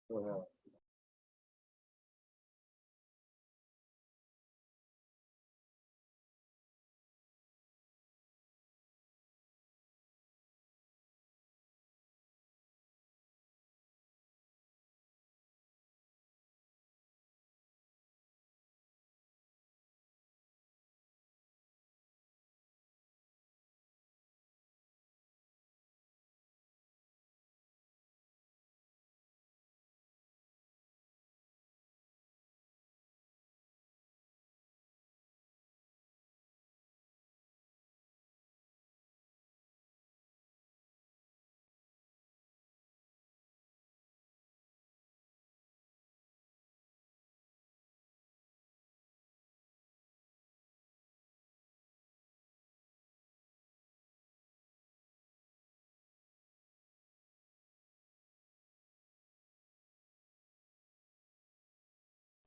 Well,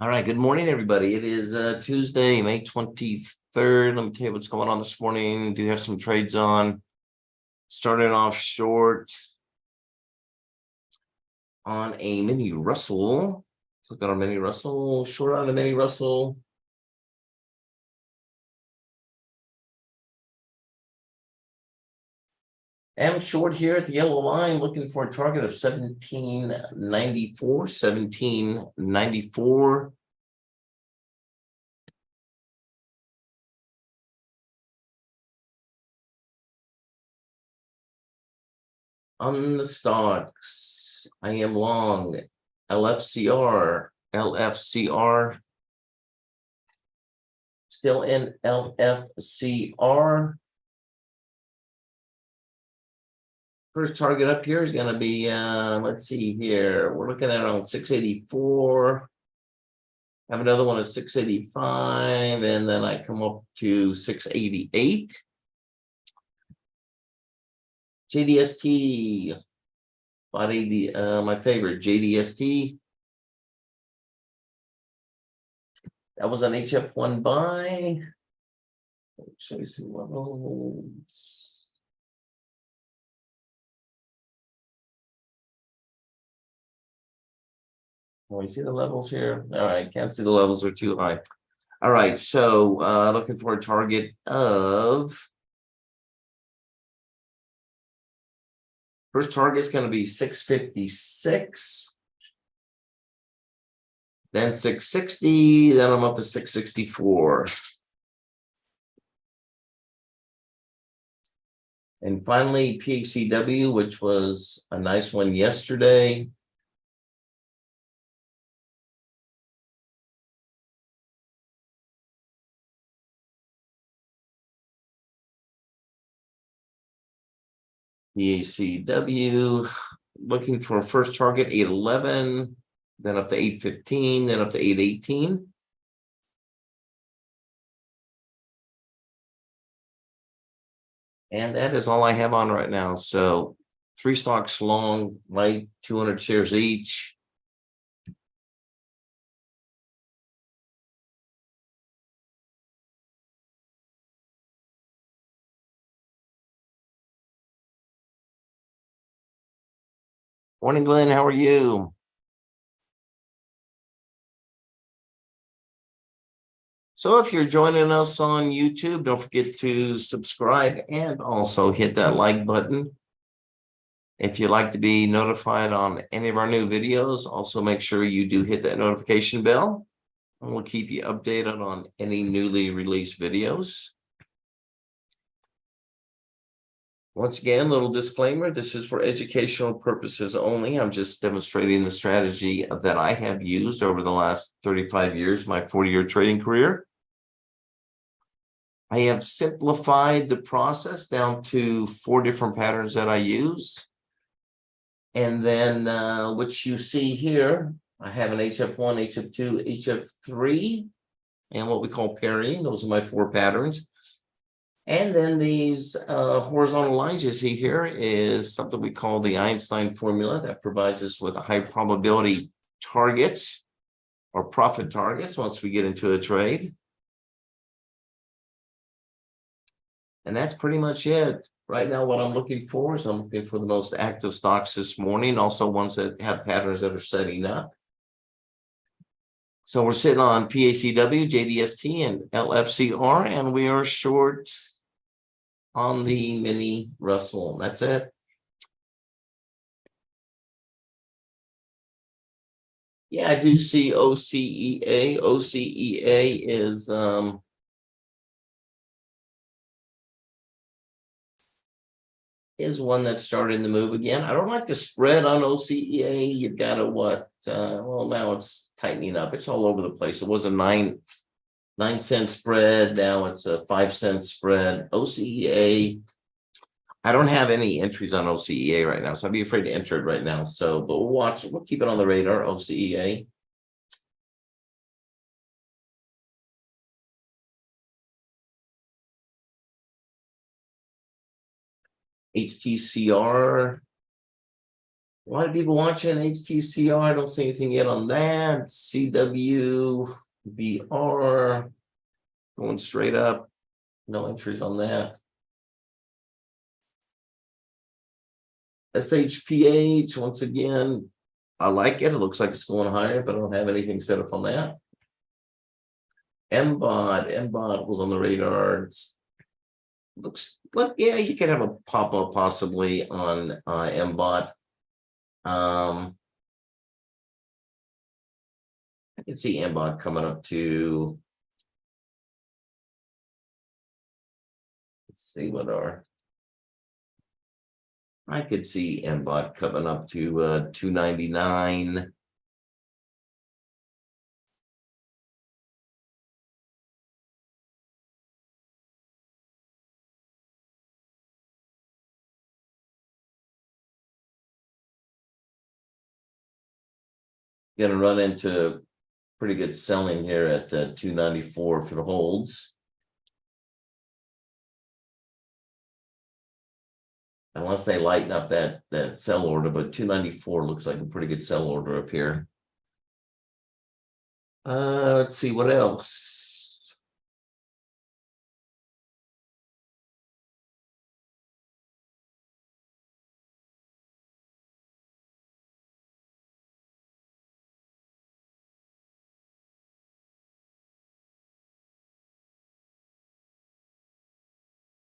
All right, good morning, everybody. It is Tuesday, May 23rd. Let me tell you what's going on this morning. Do have some trades on. Starting off short on a mini Russell. Let's look at our mini Russell. Short on a mini Russell. I'm short here at the yellow line, looking for a target of 1794, 1794. On the stocks, I am long LFCR, still in LFCR. First target up here is going to be, let's see here. We're looking at around 684. Have another one at 685, and then I come up to 688. JDST, 580, my favorite, JDST. That was an HF1 buy. Show you some levels. Can we see the levels here? All right, can't see the levels, are too high. All right, so looking for a target of, first target is going to be 656, then 660, then I'm up to 664. And finally, PHCW, which was a nice one yesterday. PHCW, looking for a first target, 811, then up to 815, then up to 818. And that is all I have on right now. So 3 stocks long, light, 200 shares each. Morning, Glenn. How are you? So if you're joining us on YouTube, don't forget to subscribe and also hit that like button. If you'd like to be notified on any of our new videos, also make sure you do hit that notification bell, and we'll keep you updated on any newly released videos. Once again, little disclaimer, this is for educational purposes only. I'm just demonstrating the strategy that I have used over the last 35 years, my 40-year trading career. I have simplified the process down to 4 different patterns that I use. And then, which you see here, I have an HF1, HF2, HF3, and what we call pairing. Those are my 4 patterns. And then these horizontal lines you see here is something we call the Einstein formula that provides us with a high probability targets or profit targets once we get into a trade. And that's pretty much it. Right now, what I'm looking for is I'm looking for the most active stocks this morning, also ones that have patterns that are setting up. So we're sitting on PACW, JDST, and LFCR, and we are short on the mini Russell. That's it. Yeah, I do see OCEA. OCEA is one that's starting to move again. I don't like the spread on OCEA. You've got a what? Well, now it's tightening up. It's all over the place. It was a 9 cent spread. Now it's a 5 cent spread. OCEA. I don't have any entries on OCEA right now, so I'd be afraid to enter it right now. So, but we'll watch. We'll keep it on the radar. OCEA. HTCR. A lot of people watching HTCR. I don't see anything yet on that. CWVR going straight up. No entries on that. SHPH, once again, I like it. It looks like it's going higher, but I don't have anything set up on that. MBOT was on the radar. Looks like, yeah, you could have a pop-up possibly on MBOT. I can see MBOT coming up to, let's see what I could see MBOT coming up to 299. Going to run into pretty good selling here at 294 if it holds. Unless they lighten up that sell order, but 294 looks like a pretty good sell order up here. Let's see what else.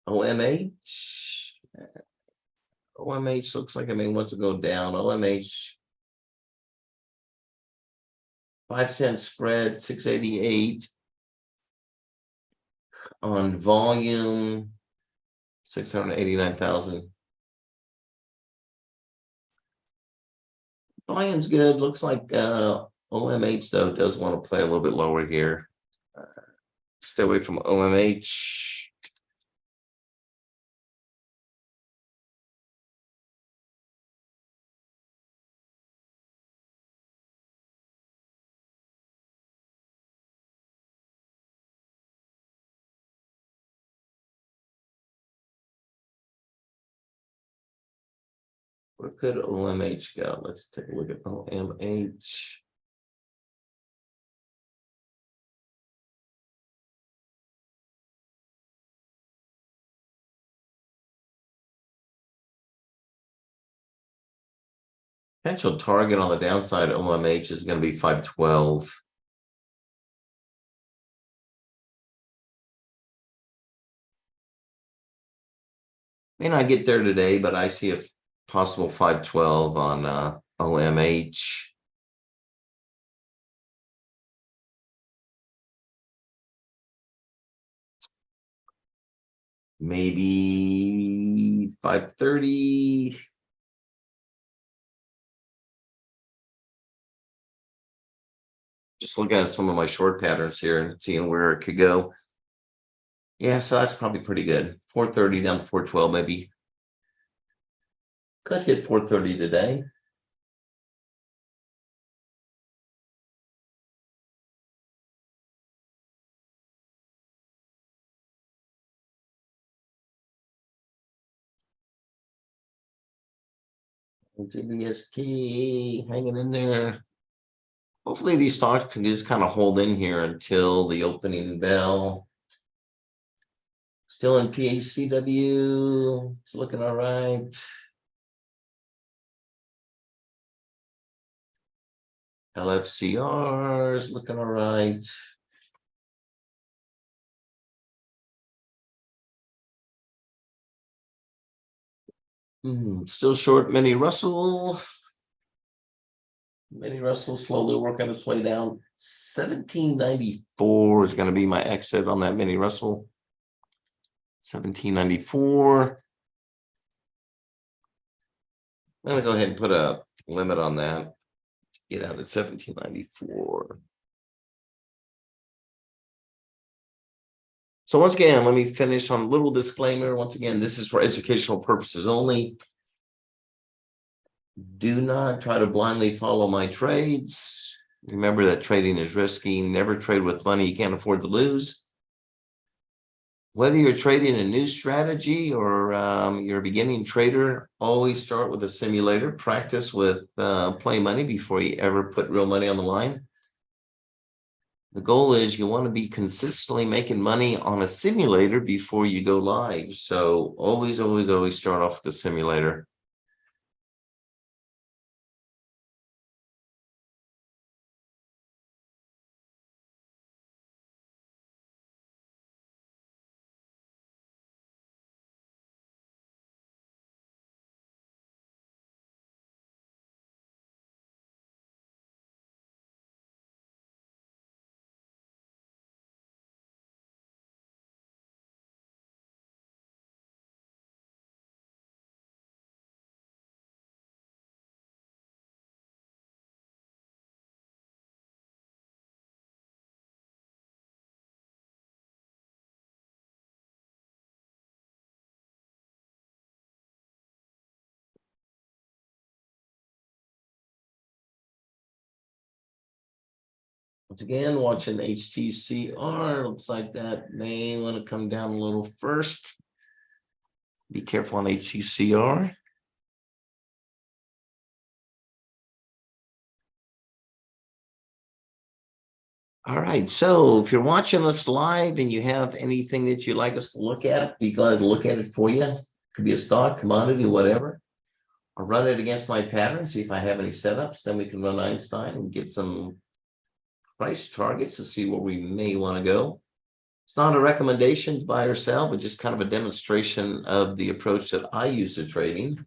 OMH. OMH looks like wants to go down. OMH 5 cent spread, 688 on volume, 689,000. Volume's good. Looks like OMH though does want to play a little bit lower here. Stay away from OMH. Where could OMH go? Let's take a look at OMH. Potential target on the downside, OMH is going to be 512. May not get there today, but I see a possible 512 on OMH. Maybe 530. Just looking at some of my short patterns here and seeing where it could go. Yeah, so that's probably pretty good. 430 down to 412 maybe. Could hit 430 today. GBST hanging in there. Hopefully these stocks can just kind of hold in here until the opening bell. Still in PHCW. It's looking all right. LFCR is looking all right. Still short mini Russell. Mini Russell slowly working its way down. 1794 is going to be my exit on that mini Russell. 1794. I'm going to go ahead and put a limit on that. Get out at 1794. So once again, let me finish on a little disclaimer. Once again, this is for educational purposes only. Do not try to blindly follow my trades. Remember that trading is risky. Never trade with money you can't afford to lose. Whether you're trading a new strategy or you're a beginning trader, always start with a simulator. Practice with play money before you ever put real money on the line. The goal is you want to be consistently making money on a simulator before you go live. So always, always, always start off with the simulator. Once again, watching HTCR, looks like that may want to come down a little first. Be careful on HTCR. All right, so if you're watching us live and you have anything that you'd like us to look at, be glad to look at it for you. Could be a stock, commodity, whatever. I'll run it against my pattern, see if I have any setups. Then we can run Einstein and get some price targets to see where we may want to go. It's not a recommendation to buy or sell, but just kind of a demonstration of the approach that I use to trading.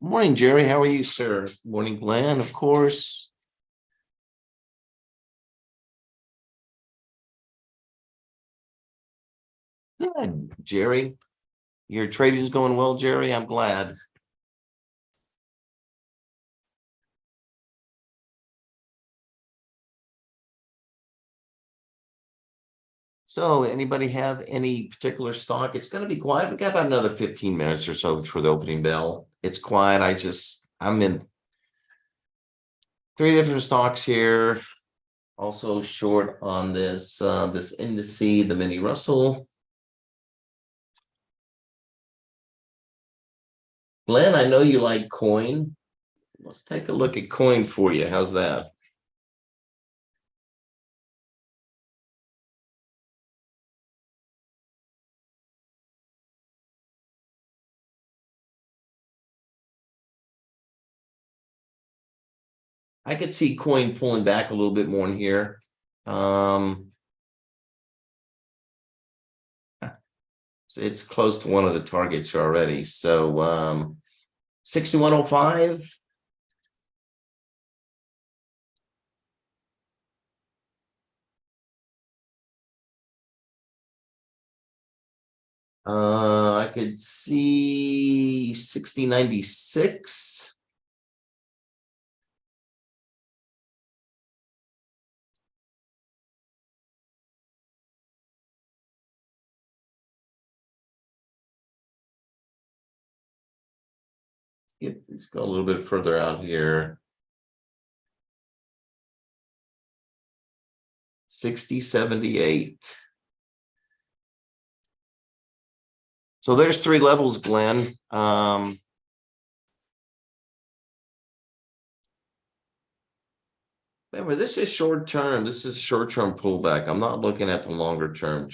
Morning, Jerry. How are you, sir? Morning, Glenn, of course. Good, Jerry. Your trading's going well, Jerry. I'm glad. So anybody have any particular stock? It's going to be quiet. We got about another 15 minutes or so before the opening bell. It's quiet. I'm in 3 different stocks here. Also short on this indice, the mini Russell. Glenn, I know you like coin. Let's take a look at coin for you. How's that? I could see coin pulling back a little bit more in here. It's close to one of the targets already. So 6105. I could see 6096. Let's go a little bit further out here. 6078. So there's 3 levels, Glenn. Remember, this is short term. This is short-term pullback. I'm not looking at the longer term.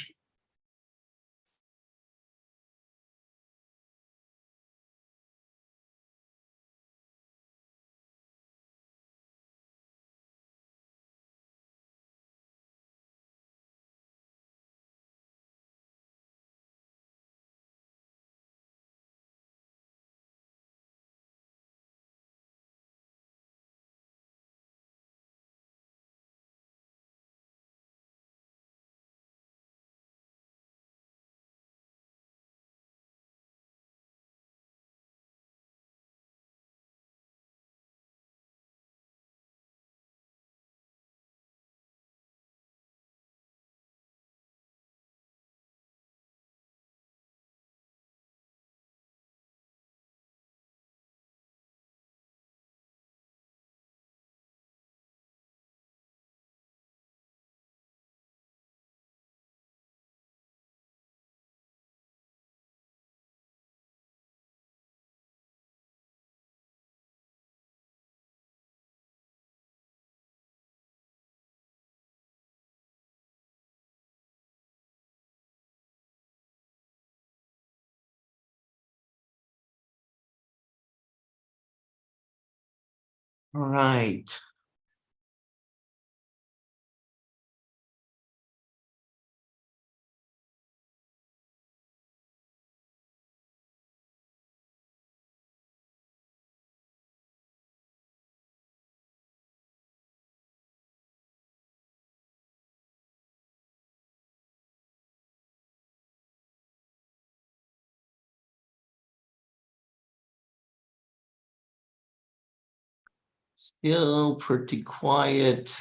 All right. Still pretty quiet.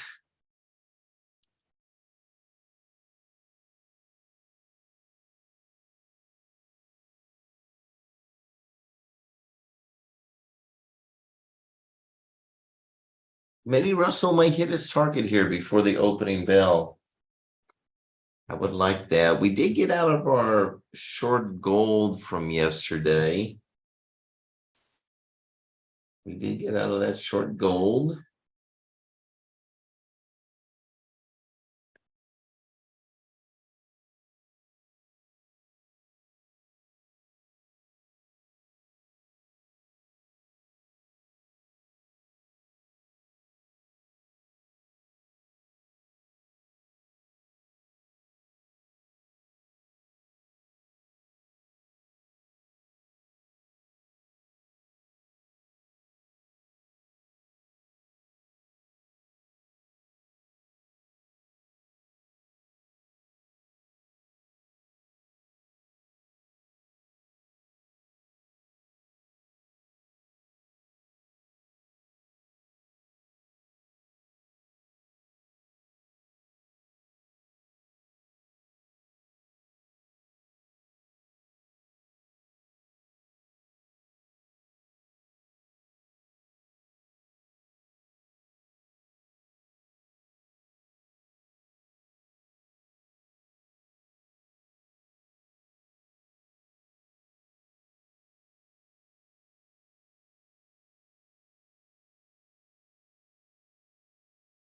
Maybe Russell might hit his target here before the opening bell. I would like that. We did get out of our short gold from yesterday. We did get out of that short gold.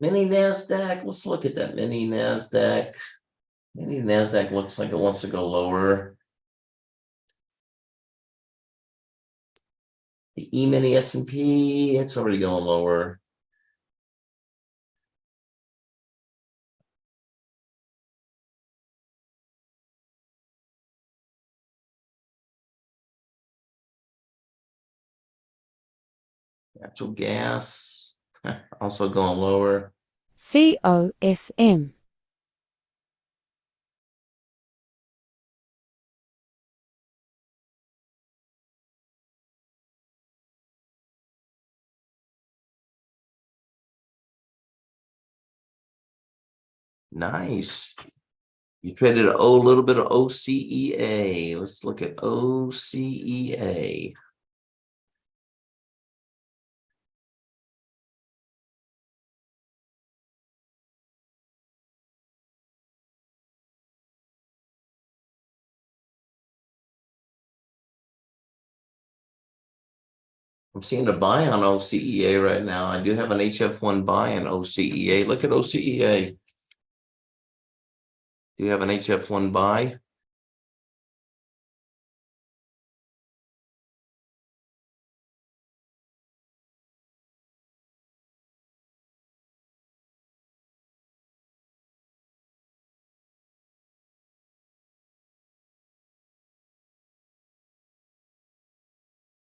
Mini NASDAQ. Let's look at that mini NASDAQ. Mini NASDAQ looks like it wants to go lower. The E-mini S&P, it's already going lower. Natural gas, also going lower. COSM. Nice. You traded a little bit of OCEA. Let's look at OCEA. I'm seeing a buy on OCEA right now. I do have an HF1 buy on OCEA. Look at OCEA. Do you have an HF1 buy?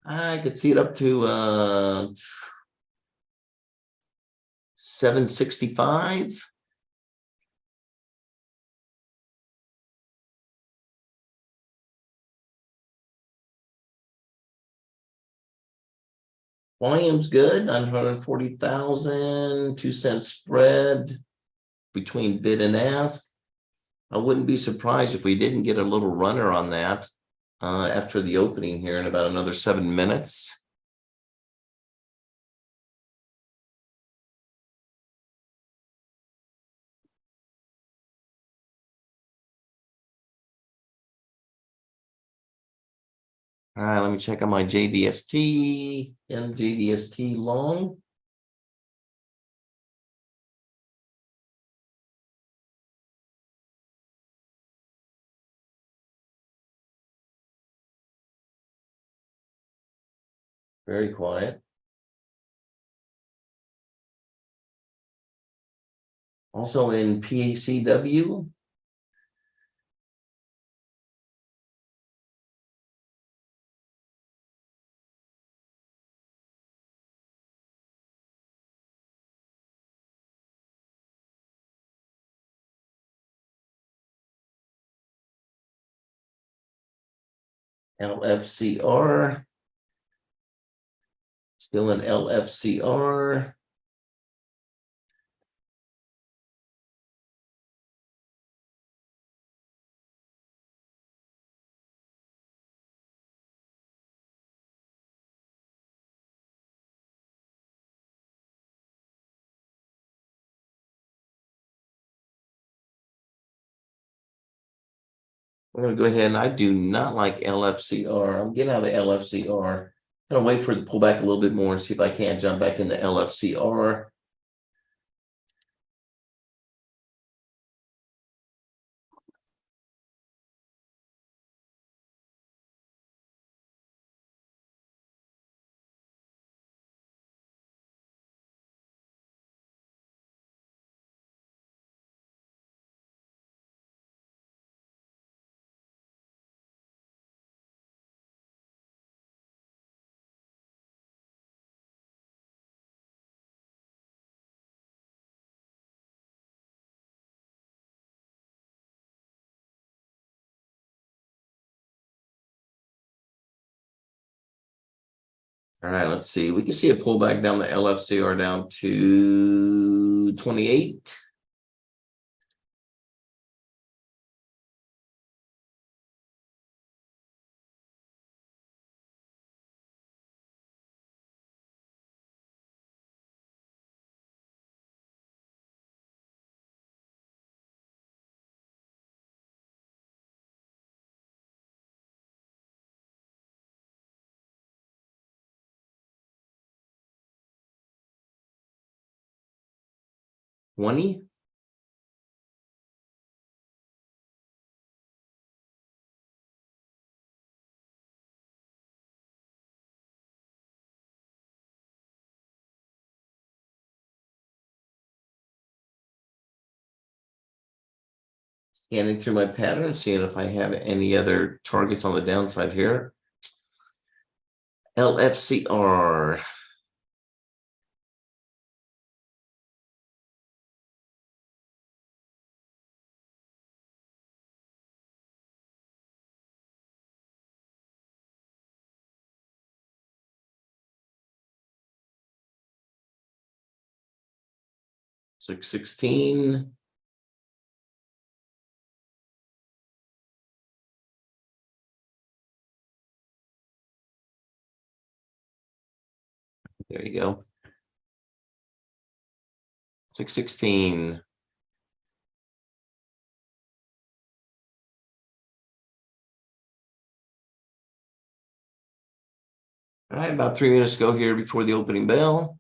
I could see it up to 765. Volume's good, 940,000, 2-cent spread between bid and ask. I wouldn't be surprised if we didn't get a little runner on that after the opening here in about another 7 minutes. All right, let me check on my JDST and JDST long. Very quiet. Also in PACW. LFCR. Still an LFCR. I'm going to go ahead and I do not like LFCR. I'm getting out of the LFCR. Gonna wait for it to pull back a little bit more and see if I can't jump back into LFCR. All right, let's see. We can see a pullback down the LFCR down to 28. $20. Scanning through my pattern, seeing if I have any other targets on the downside here. LFCR. $6.16. There you go. 6.16. All right, about 3 minutes ago here before the opening bell.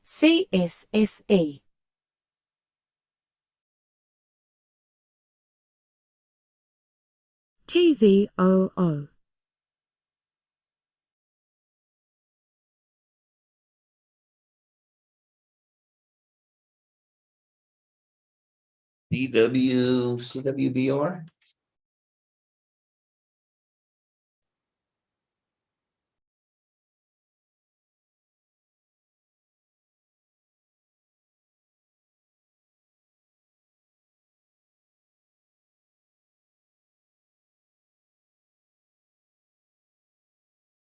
CSSE. TZOO. CWBR.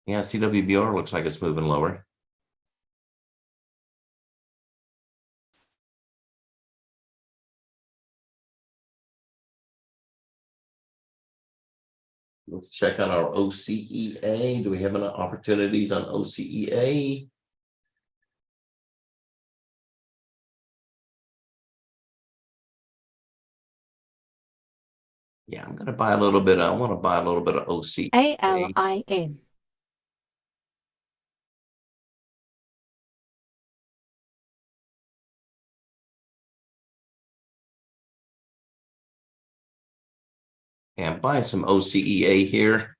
Yeah, CWBR looks like it's moving lower. Let's check on our OCEA. Do we have any opportunities on OCEA? Yeah, I'm gonna buy a little bit. I want to buy a little bit of OCEA. ALIN. Yeah, I'm buying some OCEA here.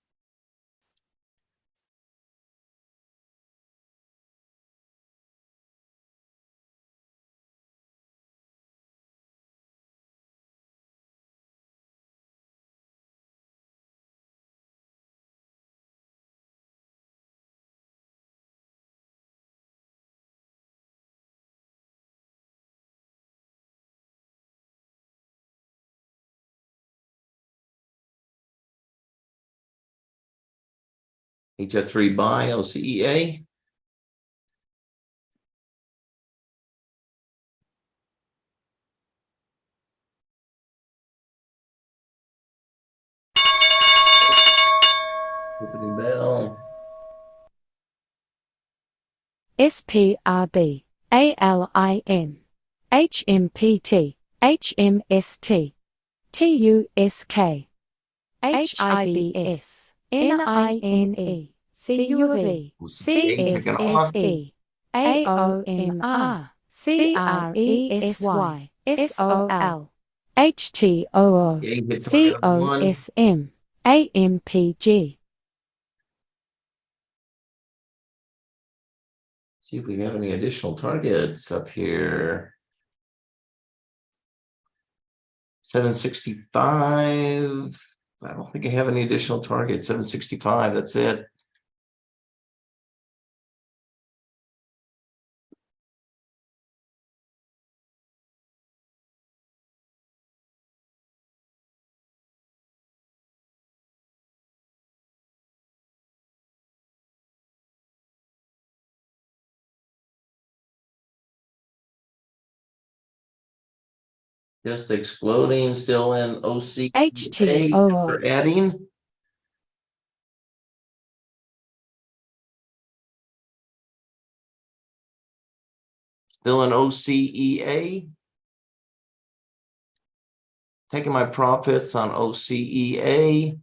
HF3 buy OCEA. Opening bell. SPRB. ALIN. HMPT. HMST. TUSK. HIBS. NINE. CUV. Picking off. CSSE. AOMR. CRESY. SOL. HTOO. Okay, hit target on one. COSM. AMPG. See if we have any additional targets up here. 765. I don't think I have any additional targets. 765. That's it. Just exploding, still in OCA. HTOO. We're adding. Still in OCEA. Taking my profits on OCEA.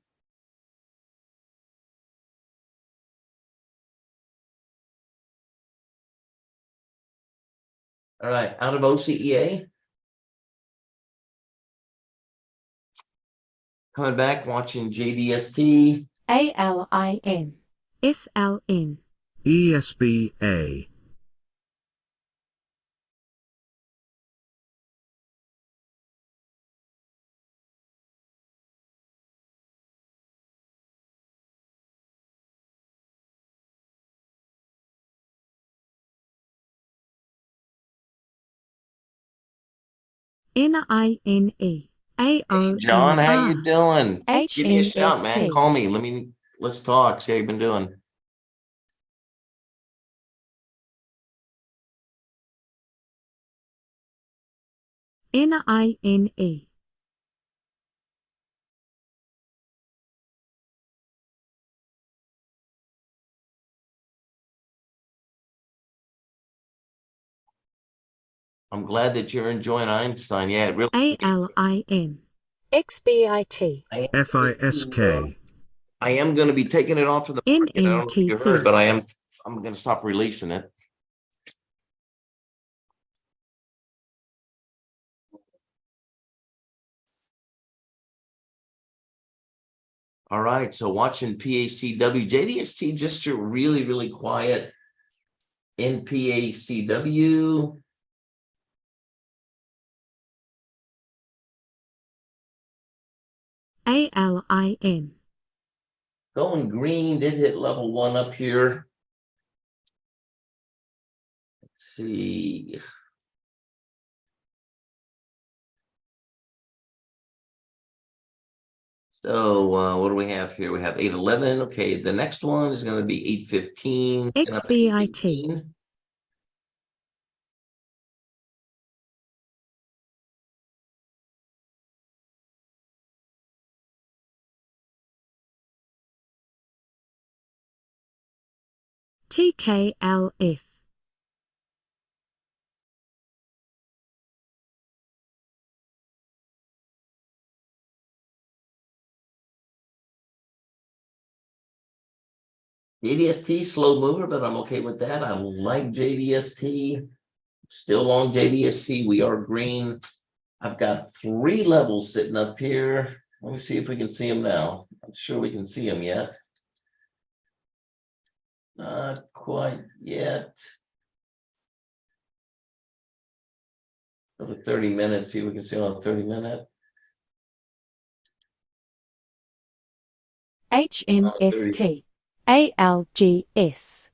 All right, out of OCEA. Coming back, watching JDST. ALIN. SLN. ESBA. NINE. John, how you AOMR. doing? Give me a shout, man. HMST. Call me. Let's talk. See how you've been doing. NINE. I'm glad that you're enjoying Einstein. Yeah, it really. ALIN. XBIT. FISK. I am going to be taking it off of the market. I don't know if you heard, NMTC. but I'm going to stop releasing it. All right, so watching PACW, JDST just a really, really quiet in PACW. ALIN. Going green, did hit level 1 up here. Let's see. So what do we have here? We have 811. Okay, the next one is going to be 815. and up to XBIT. 818. TKLF. JDST, slow mover, but I'm okay with that. I like JDST. Still long JDST. We are green. I've got 3 levels sitting up here. Let me see if we can see them now. I'm sure we can see them yet. Not quite yet. Over 30 minutes. See if we can see on a 30-minute. HMST. ALGS.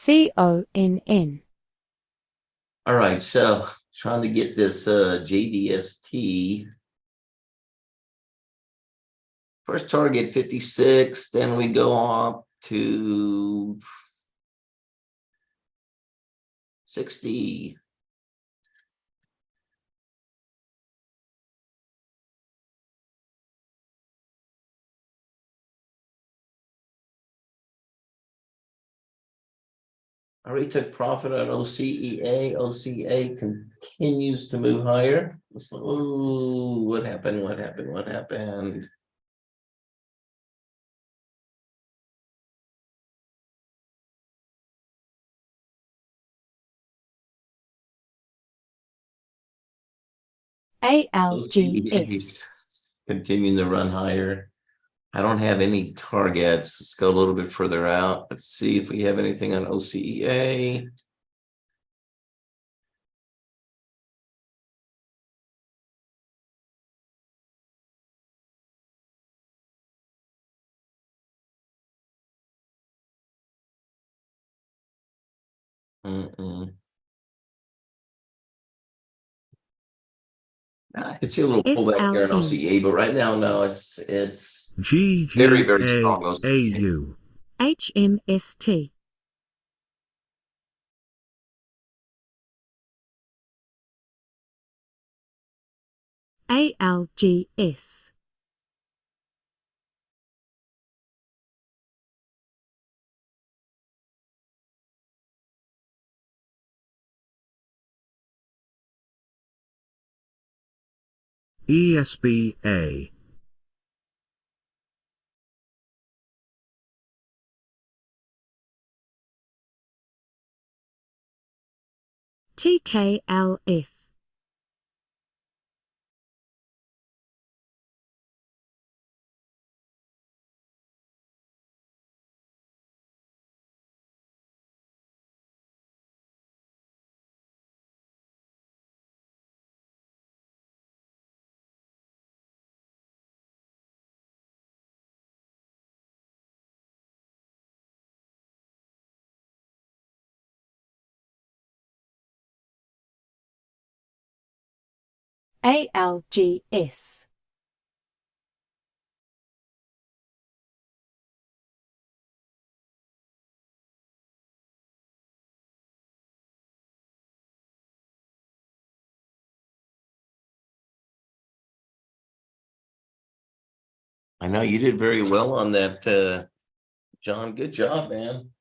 CONN. All right, so trying to get this JDST. First target 56, then we go up to 60. I already took profit on OCEA. OCA continues to move higher. Oh, what happened? What happened? What happened? ALGS. Continuing to run higher. I don't have any targets. Let's go a little bit further out. Let's see if we have anything on OCEA. I could see a little pullback here in SLN. OCEA, but right now, no, it's very, very strong OCEA. GGAAU. HMST. ALGS. ESBA. TKLF. ALGS. I know you did very well on that, John. Good job, man.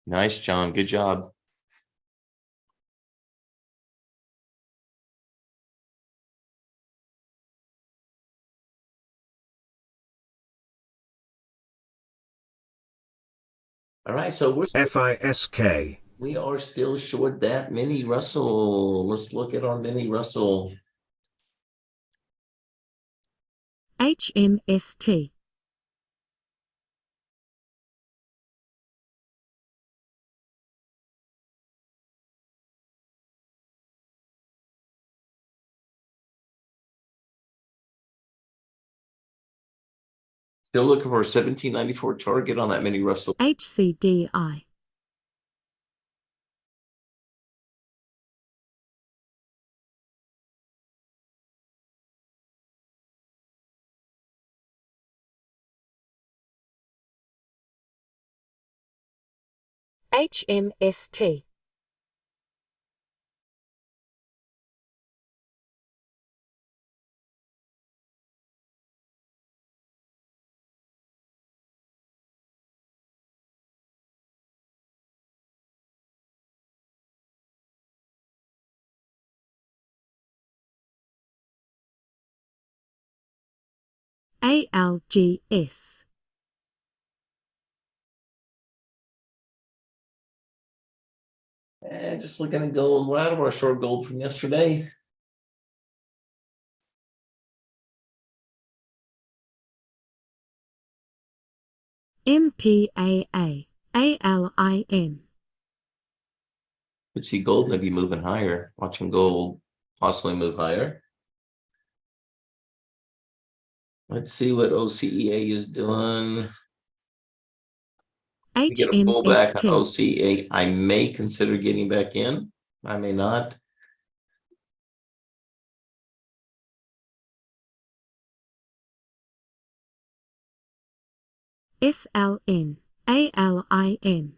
Nice, John. Good job. All right, so FISK. we are still short that mini Russell. Let's look at our mini Russell. HMST. Still looking for a 1794 target on that mini Russell. HCDI. HMST. ALGS. And just looking at gold. We're out of our short gold from yesterday. MPAA. ALIM. Could see gold maybe moving higher. Watching gold possibly move higher. Let's see what OCEA is doing. We get a pullback on HMST. OCEA. I may consider getting back in. I may not. SLN. ALIM.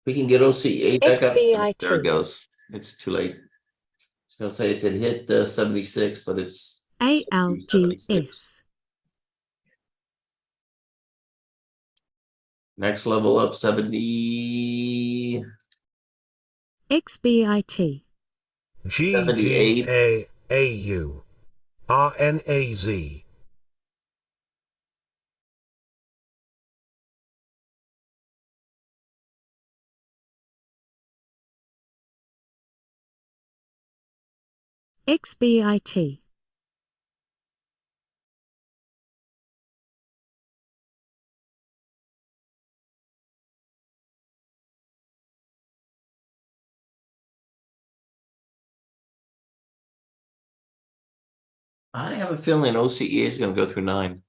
We can get OCEA back up. There it XBIT. goes. It's too late. I was gonna say if it hit the 76, but it's 76. ALGS. Next level up 70, XBIT. 78. GGAAU. RNAZ. XBIT. I have a feeling OCEA is going to go through 9.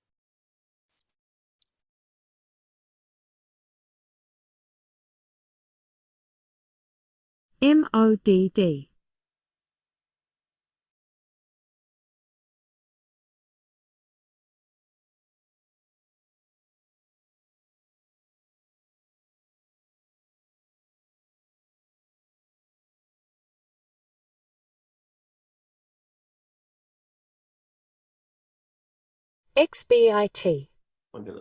MODD. XBIT. Look at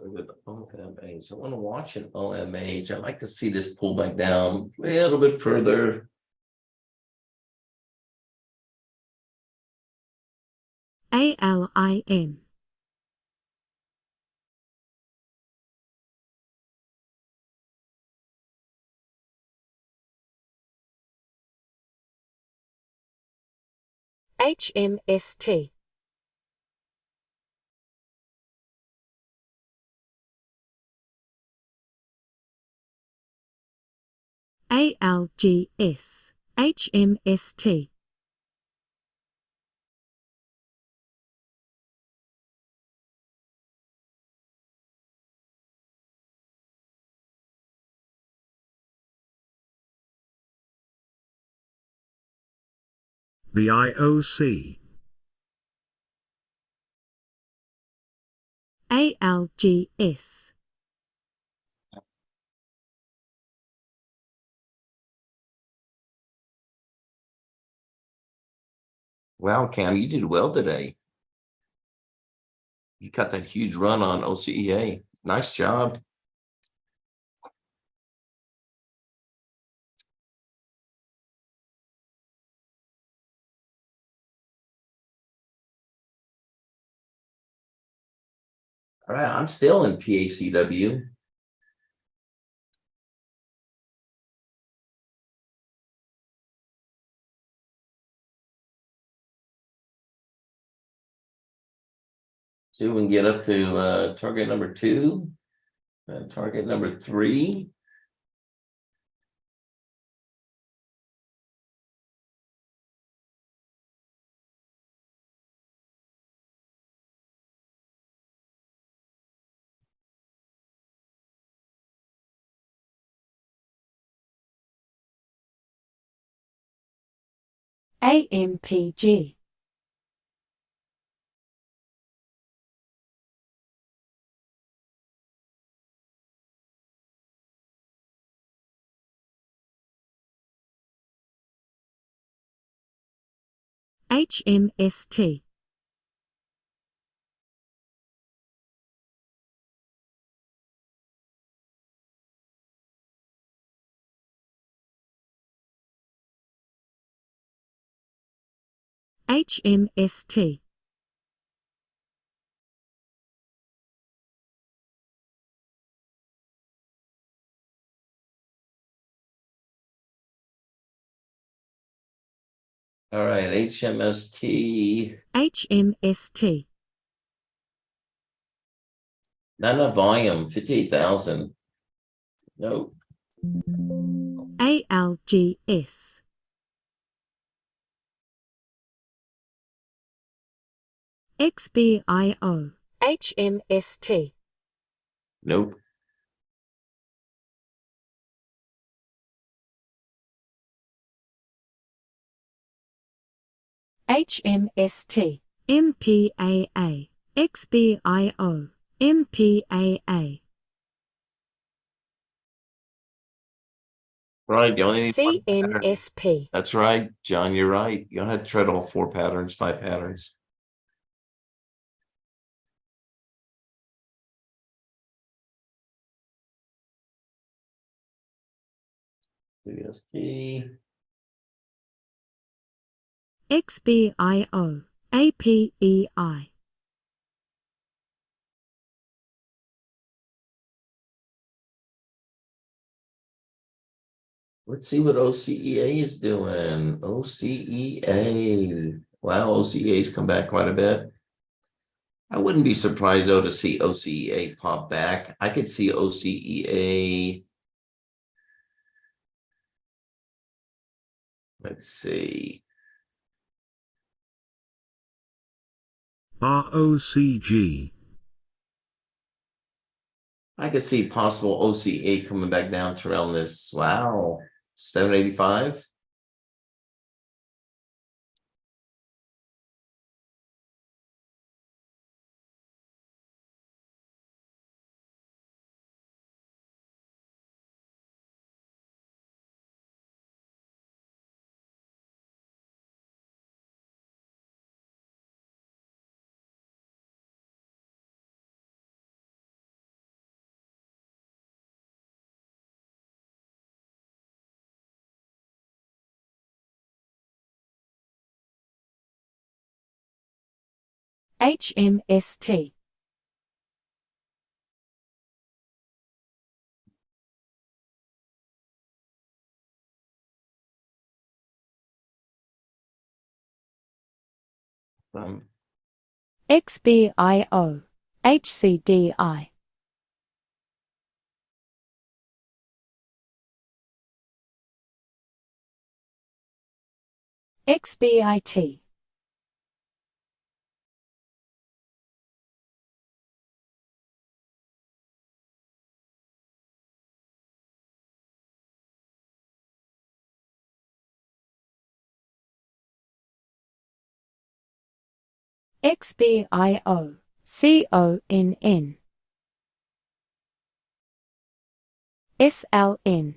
OMH. I want to watch an OMH. I'd like to see this pull back down a little bit further. ALIM. HMST. ALGS. HMST. BIOC, ALGS, Wow, Cam, you did well today. You got that huge run on OCEA. Nice job. All right, I'm still in PACW. See if we can get up to target number 2, target number 3. AMPG, HMST, HMST, All right, HMST. HMST, Not enough volume, 58,000. Nope. ALGS, XBIO, HMST, Nope. HMST, MPAA, XBIO, MPAA, Right, you only need one pattern. CNSP, That's right, John, you're right. You don't have to tread all 4 patterns, 5 patterns. BST. XBIO, APEI, Let's see what OCEA is doing. OCEA. Wow, OCEA's come back quite a bit. I wouldn't be surprised though to see OCEA pop back. I could see OCEA. Let's see. ROCG, I could see possible OCA coming back down to around this. Wow, 785. HMST, XBIO, HCDI, XBIT, XBIO, CONN, SLN,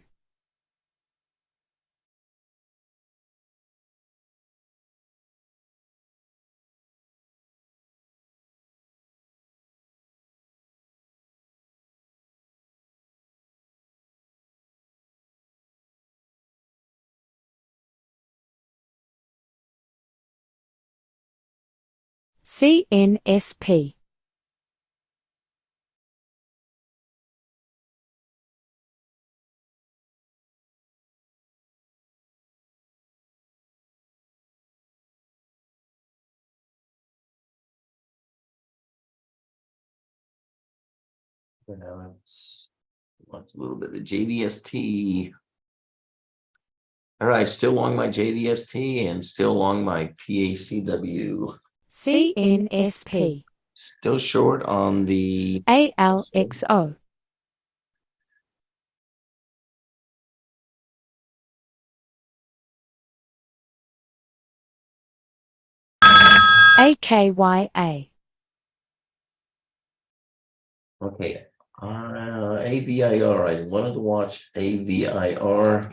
CNSP. Let's watch a little bit of JDST. All right, still along my JDST and still along my PACW. CNSP, Still short on the ALXO, AKYA, okay. AVIR. I wanted to watch AVIR.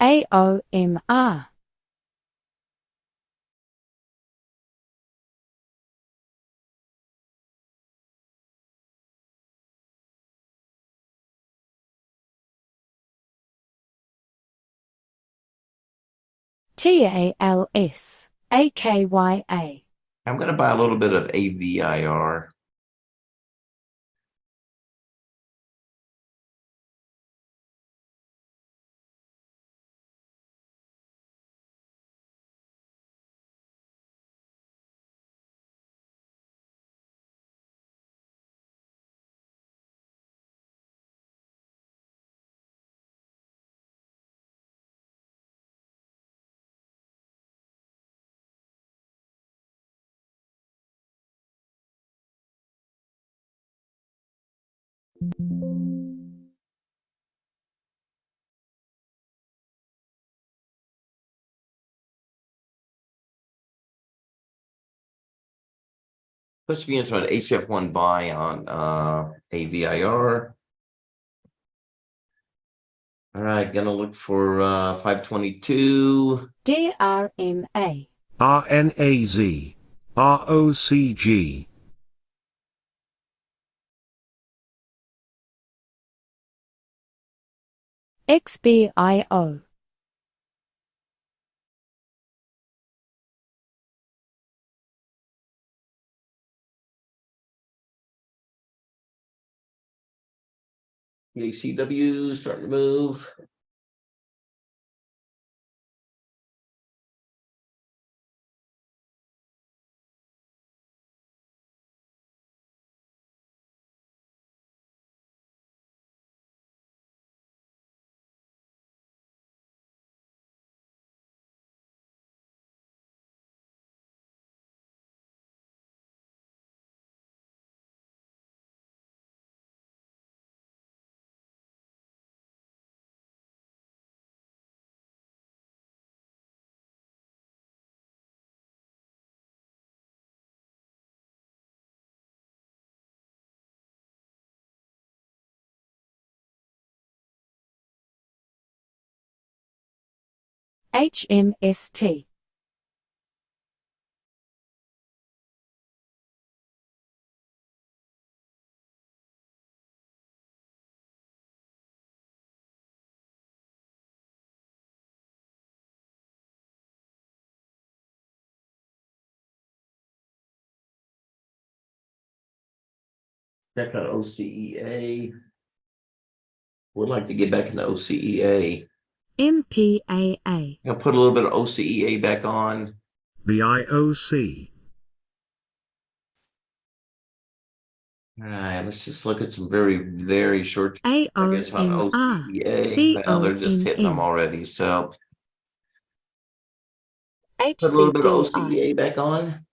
AOMR, TALS, AKYA, I'm going to buy a little bit of AVIR. Supposed to be into an HF1 buy on AVIR. All right, gonna look for 522. DRMA, RNAZ, ROCG, XBIO, PACW starting to move. HMST, Check out OCEA. Would like to get back into OCEA. MPAA, I'll put a little bit of OCEA back on. BIOC, All right, let's just look at some very, very short targets on AOMR, OCEA. Well, they're just hitting them CONN, already. So put a little bit of HCDI. OCEA back on.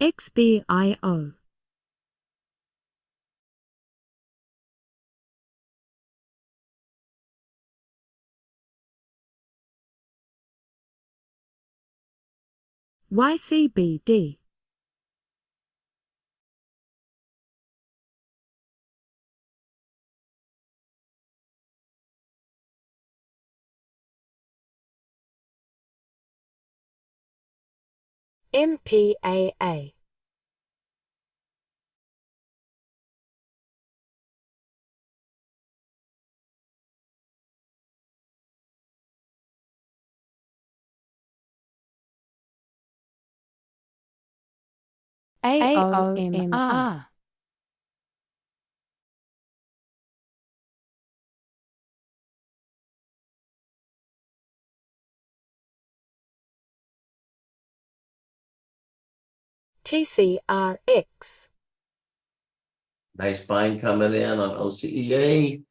XBIO. YCBD. MPAA. AOMR. TCRX. Nice buying coming in on OCEA.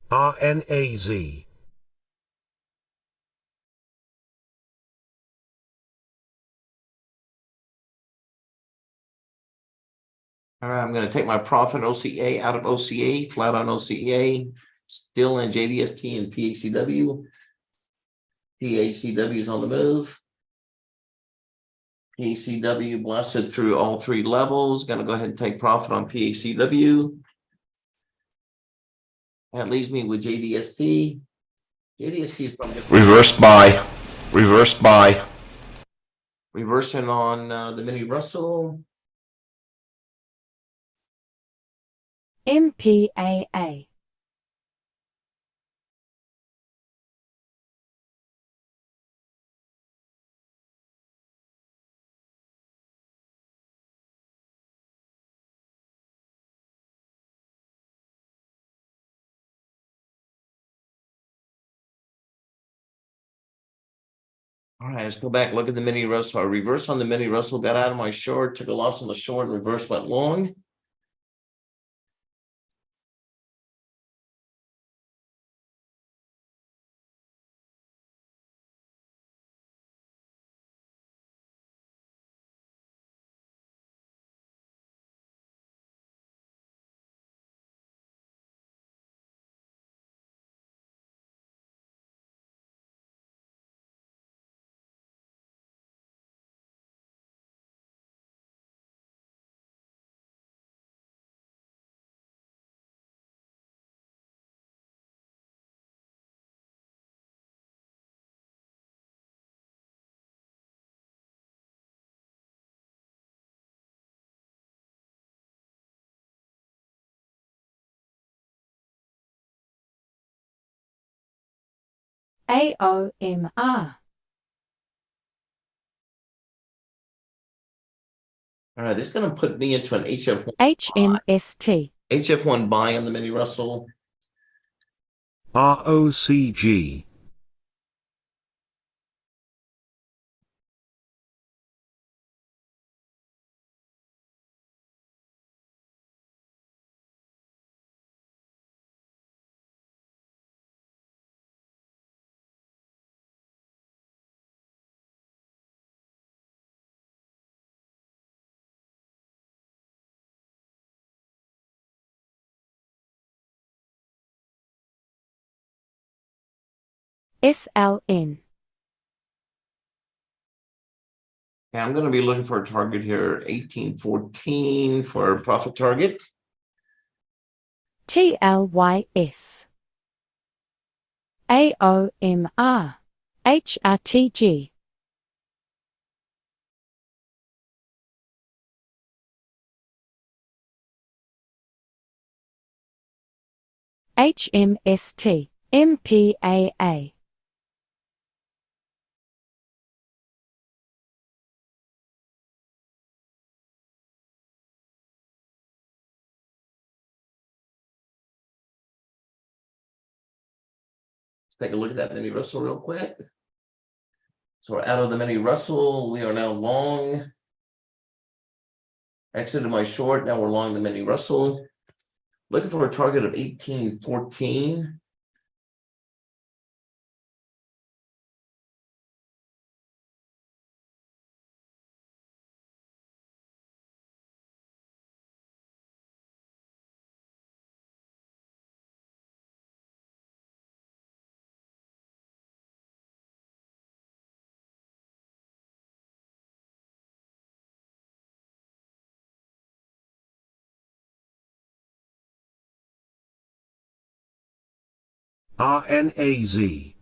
RNAZ. All right, I'm going to take my profit OCA out of OCA, flat on OCA, still in JDST and PHCW. PHCW is on the move. PHCW blasted through all three levels. Going to go ahead and take profit on PHCW. That leaves me with JDST. JDST is probably Reverse buy. Reverse buy. reversing on the mini Russell. MPAA. All right, let's go back. Look at the mini Russell. I reversed on the mini Russell, got out of my short, took a loss on the short, and reverse went long. AOMR. All right, this is going to put me into an HF1. HMST. HF1 buy on the mini Russell. ROCG. SLN. Yeah, I'm going to be looking for a target here, 1814 for a profit target. TLYS. AOMR. HRTG. HMST. MPAA. take a look at that mini Russell real quick. So we're out of the mini Russell. We are now long. Exited my short. Now we're long the mini Russell. Looking for a target of 1814. RNAZ.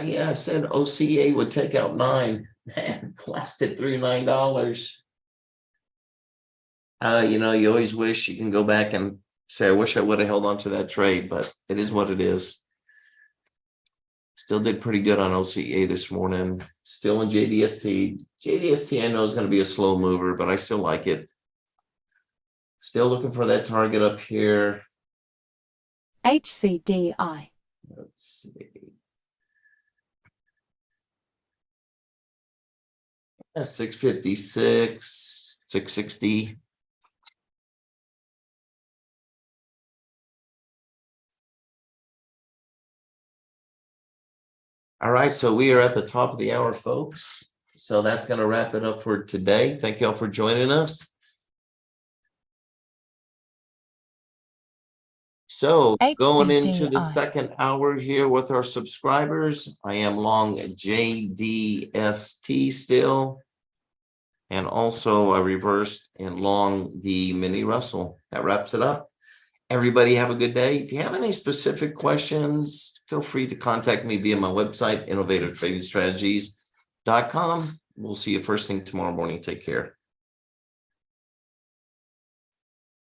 Yeah, I said OCA would take out 9. Man, blasted through $9. You always wish you can go back and say, I wish I would have held on to that trade, but it is what it is. Still did pretty good on OCA this morning. Still in JDST. JDST I know is going to be a slow mover, but I still like it. Still looking for that target up here. HCDI. Let's see. That's 656, 660. All right, so we are at the top of the hour, folks. So that's going to wrap it up for today. Thank you all for joining us. So going into the HCDI. second hour here with our subscribers, I am long JDST still. And also I reversed and long the mini Russell. That wraps it up. Everybody have a good day. If you have any specific questions, feel free to contact me via my website, innovativetradingstrategies.com. We'll see you first thing tomorrow morning. Take care.